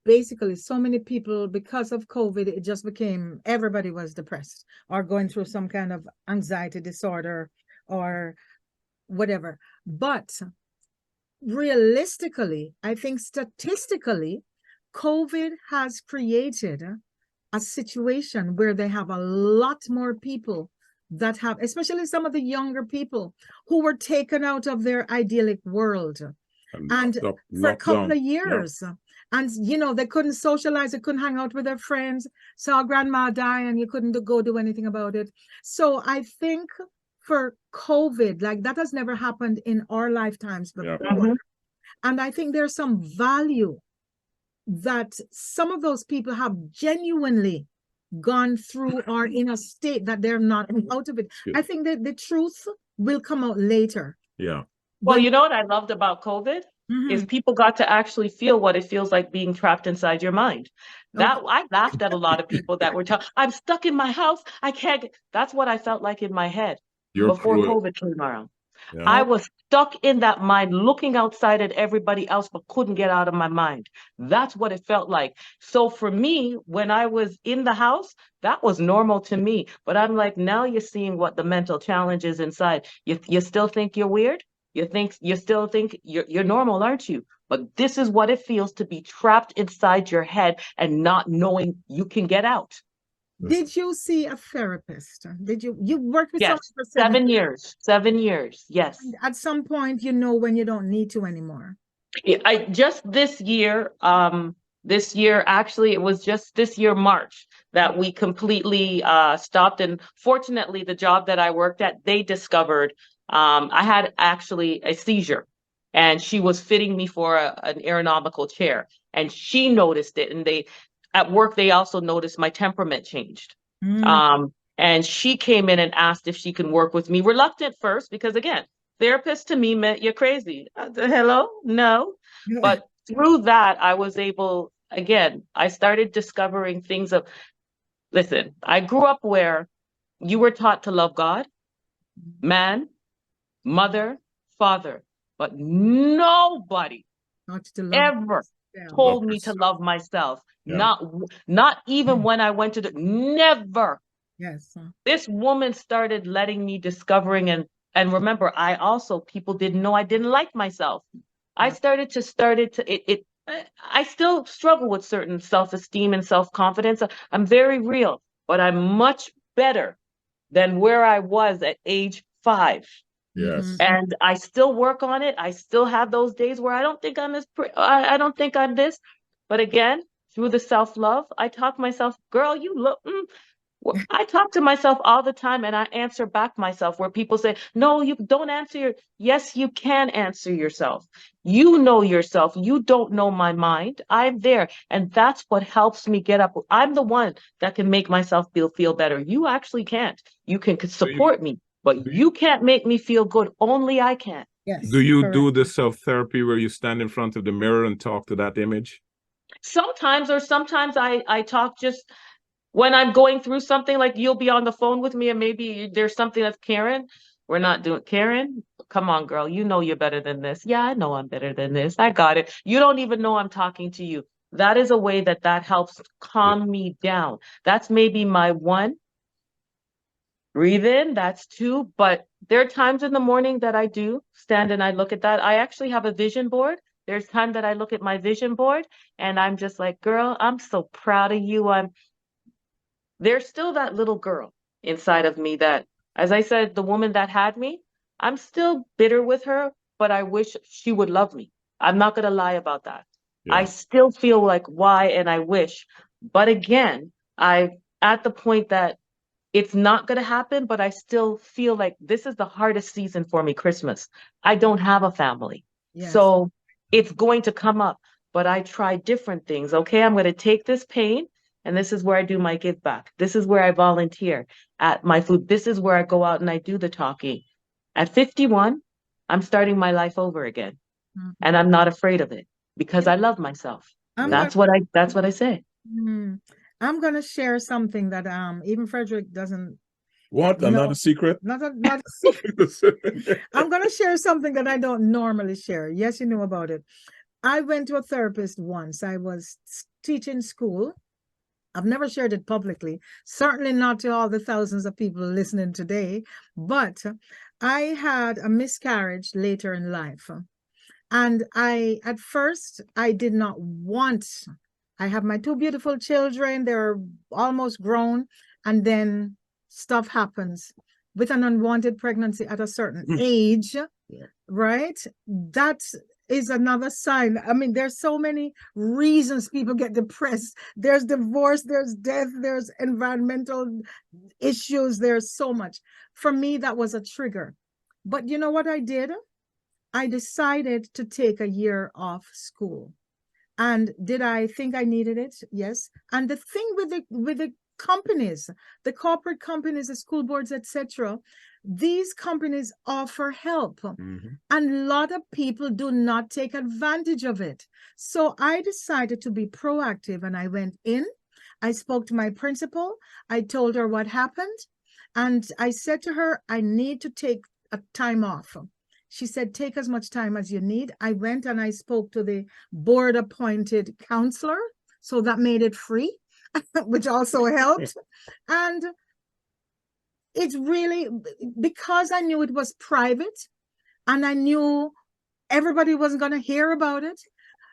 basically so many people, because of COVID, it just became everybody was depressed or going through some kind of anxiety disorder or whatever. But realistically, I think statistically, COVID has created a situation where they have a lot more people that have, especially some of the younger people who were taken out of their idyllic world and for a couple of years. And, they couldn't socialize, they couldn't hang out with their friends, saw grandma die and you couldn't go do anything about it. So I think for COVID, like that has never happened in our lifetimes before. And I think there's some value that some of those people have genuinely gone through or in a state that they're not out of it. Good. I think that the truth will come out later. Yeah. Well, When- you know what I loved about COVID is Mhm. people got to actually feel what it feels like being trapped inside your mind. That Okay. I laughed at a lot of people that were telling, I'm stuck in my house. I can't get, that's what I felt like in my head You're before cruel. COVID came around. Yeah. I was stuck in that mind, looking outside at everybody else, but couldn't get out of my mind. That's what it felt like. So for me, when I was in the house, that was normal to me. But I'm like, now you're seeing what the mental challenge is inside. You still think you're weird? You still think you're normal, aren't you? But this is what it feels to be trapped inside your head and not knowing you can get out. Did you see a therapist? Did you work with Yes, someone for 7 years? 7 years. Yes. And at some point, you know when you don't need to anymore. I just this year, actually, it was just this year, March, that we completely stopped. And fortunately, the job that I worked at, they discovered I had actually a seizure, and she was fitting me for an aeronomical chair, and she noticed it. And they, at work, they also noticed my temperament changed. And she came in and asked if she can work with me, reluctant first, because again, therapist to me meant you're crazy. Hello? No. But through that, I was able, again, I started discovering things of, listen, I grew up where you were taught to love God, man, mother, father, but nobody Not to love ever yourself. told me to love myself. Yeah. Not even when I went to the, never. Yes. This woman started letting me discovering, and remember, I also, people didn't know I didn't like myself. I started to I still struggle with certain self-esteem and self-confidence. I'm very real, but I'm much better than where I was at age 5. Yes. And I still work on it. I still have those days where I don't think I'm I don't think I'm this. But again, through the self-love, I talk myself, girl, you look, well, I talk to myself all the time, and I answer back myself where people say, no, you don't answer yes, you can answer yourself. You know yourself. You don't know my mind. I'm there. And that's what helps me get up. I'm the one that can make myself feel better. You actually can't. You can support me, but you can't make me feel good. Only I can. Yes. Do you correct. do the self-therapy where you stand in front of the mirror and talk to that image? Sometimes, or sometimes I talk just when I'm going through something, like you'll be on the phone with me and maybe there's something that's Karen. We're not doing Karen. Come on, girl. You know you're better than this. Yeah, I know I'm better than this. I got it. You don't even know I'm talking to you. That is a way that helps calm me down. That's maybe my one. Breathe in, that's 2. But there are times in the morning that I do stand and I look at that. I actually have a vision board. There's time that I look at my vision board and I'm just like, girl, I'm so proud of you. There's still that little girl inside of me that, as I said, the woman that had me, I'm still bitter with her, but I wish she would love me. I'm not going to lie about that. Yeah. I still feel like why, and I wish. But again, I'm at the point that it's not going to happen, but I still feel like this is the hardest season for me, Christmas. I don't have a family. Yes. So it's going to come up, but I try different things. Okay, I'm going to take this pain, and this is where I do my give back. This is where I volunteer at my food. This is where I go out and I do the talking. At 51, I'm starting my life over again. And I'm not afraid of it because I love myself. That's what I say. I'm gonna share something that even Frederick doesn't. What? Another secret? Not a secret. I'm gonna share something that I don't normally share. Yes, you know about it. I went to a therapist once. I was teaching school. I've never shared it publicly, certainly not to all the thousands of people listening today, but I had a miscarriage later in life. And at first, I did not want, I have my 2 beautiful children, they're almost grown, and then stuff happens with an unwanted pregnancy at a certain age, right? That is another sign. I mean, there's so many reasons people get depressed. There's divorce, there's death, there's environmental issues, there's so much. For me, that was a trigger. But you know what I did? I decided to take a year off school. And did I think I needed it? Yes. And the thing with the companies, the corporate companies, the school boards, etc., these companies offer help. Mhm. And a lot of people do not take advantage of it. So I decided to be proactive and I went in. I spoke to my principal. I told her what happened. And I said to her, I need to take a time off. She said, take as much time as you need. I went and I spoke to the board appointed counselor. So that made it free, which also helped. And it's really because I knew it was private and I knew everybody wasn't going to hear about it.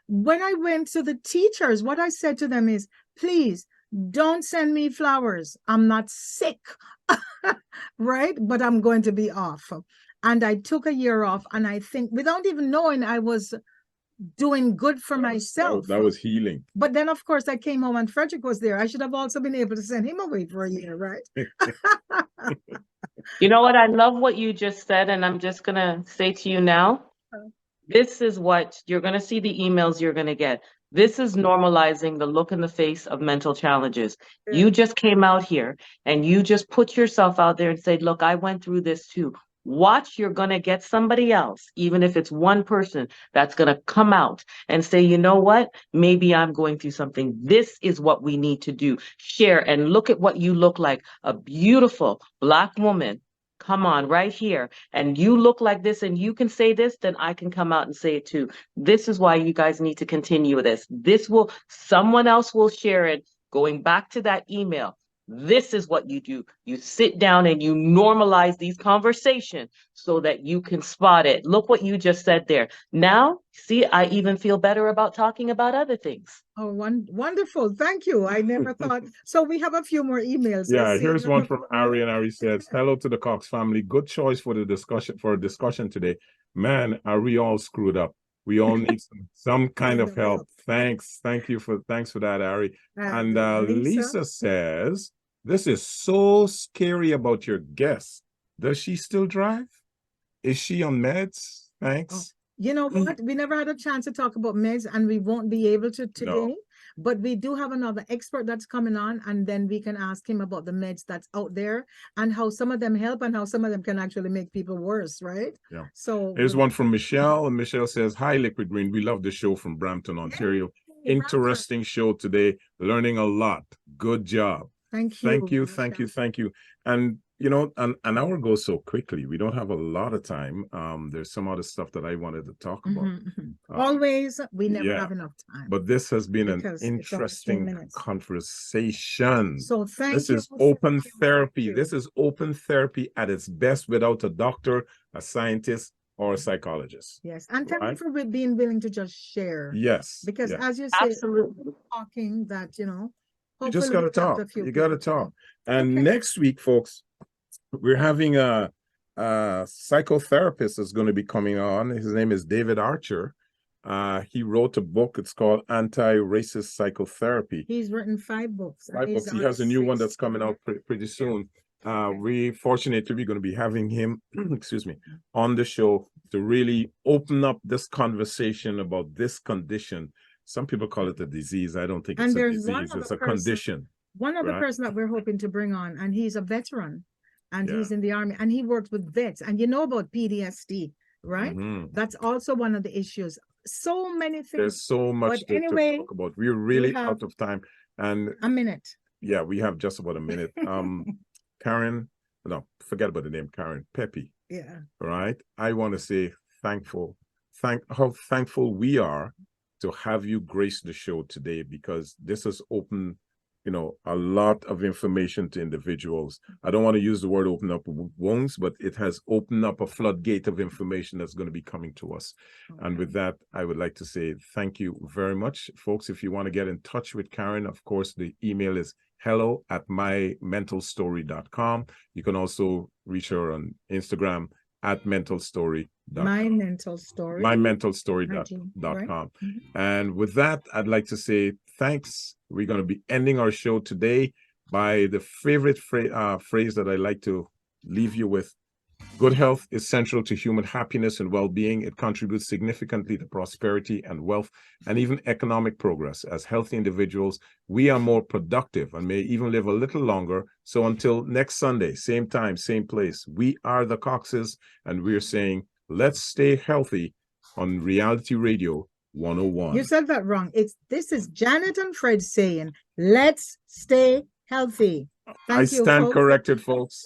When I went to the teachers, what I said to them is, please don't send me flowers. I'm not sick, right? But I'm going to be off. And I took a year off. And I think without even knowing I was doing good for myself. That was healing. But then, of course, I came home and Frederick was there. I should have also been able to send him away for a year, right? You know what? I love what you just said, and I'm just gonna say to you now, this is what you're gonna see the emails you're gonna get. This is normalizing the look in the face of mental challenges. You just came out here and you just put yourself out there and said, look, I went through this too. Watch, you're going to get somebody else, even if it's one person, that's going to come out and say, you know what? Maybe I'm going through something. This is what we need to do. Share and look at what you look like. A beautiful Black woman. Come on, right here. And you look like this and you can say this, then I can come out and say it too. This is why you guys need to continue this. Someone else will share it. Going back to that email. This is what you do. You sit down and you normalize these conversations so that you can spot it. Look what you just said there. Now, see, I even feel better about talking about other things. Oh, wonderful. Thank you. I never thought. So we have a few more emails. Yeah, here's one from Ari, and Ari says, hello to the Cox family. Good choice for the discussion today. Man, are we all screwed up? We all need some kind of help. Thanks. Thanks for that, Ari. And Lisa says, this is so scary about your guest. Does she still drive? Is she on meds? Thanks. You know what? We never had a chance to talk about meds, and we won't be able to today. No. But we do have another expert that's coming on, and then we can ask him about the meds that's out there and how some of them help and how some of them can actually make people worse, right? Yeah. So here's one from Michelle, and Michelle says, hi, Liquid Green. We love the show from Brampton, Ontario. Hey, interesting show today. Learning a lot. Good job. Thank you. Thank you. Thank you. Thank you. And you know, an hour goes so quickly. We don't have a lot of time. There's some other stuff that I wanted to talk about. Always, we never have enough time. But this has been an interesting conversation. So this is open therapy. This is open therapy at its best without a doctor, a scientist, or a psychologist. Yes, and thank you for being willing to just share. Yes. Because as you say, absolutely talking that, you know, you just got to talk. You got to talk. And next week, folks, we're having a psychotherapist that's going to be coming on. His name is David Archer. He wrote a book. It's called Anti-Racist Psychotherapy. He's written 5 books. 5 books. He has a new one that's coming out pretty soon. We're fortunate to be going to be having him, excuse me, on the show to really open up this conversation about this condition. Some people call it a disease. I don't think it's a disease. It's a condition. One other person that we're hoping to bring on, and he's a veteran, and he's in the Army, and he works with vets. And you know about PTSD, right? That's also one of the issues. So many things. There's so much to talk about. We're really out of time. And a minute. Yeah, we have just about a minute. Karen, no, forget about the name, Karen. Peppy. Yeah. Right? I want to say how thankful we are to have you grace the show today, because this has opened, you know, a lot of information to individuals. I don't want to use the word open up wounds, but it has opened up a floodgate of information that's going to be coming to us. Okay. And with that, I would like to say thank you very much, folks. If you want to get in touch with Karen, of course, the email is hello@mymentalstory.com. You can also reach her on Instagram @mentalstory. mymentalstory.com. And with that, I'd like to say thanks. We're going to be ending our show today by the favorite phrase that I like to leave you with. Good health is central to human happiness and well-being. It contributes significantly to prosperity and wealth and even economic progress. As healthy individuals, we are more productive and may even live a little longer. So until next Sunday, same time, same place, we are the Coxes, and we're saying, let's stay healthy on Reality Radio 101. You said that wrong. This is Janet and Fred saying, let's stay healthy. I stand corrected, folks.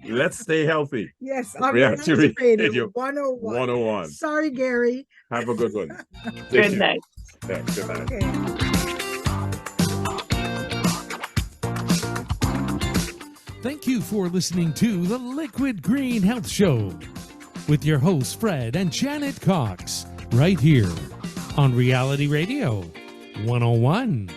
Let's stay healthy. Yes, on Reality Radio 101. 101. Sorry, Gary. Have a good one. Good night. Yeah, good night. Okay. Thank you for listening to the Liquid Green Health Show with your hosts, Fred and Janet Cox, right here on Reality Radio 101.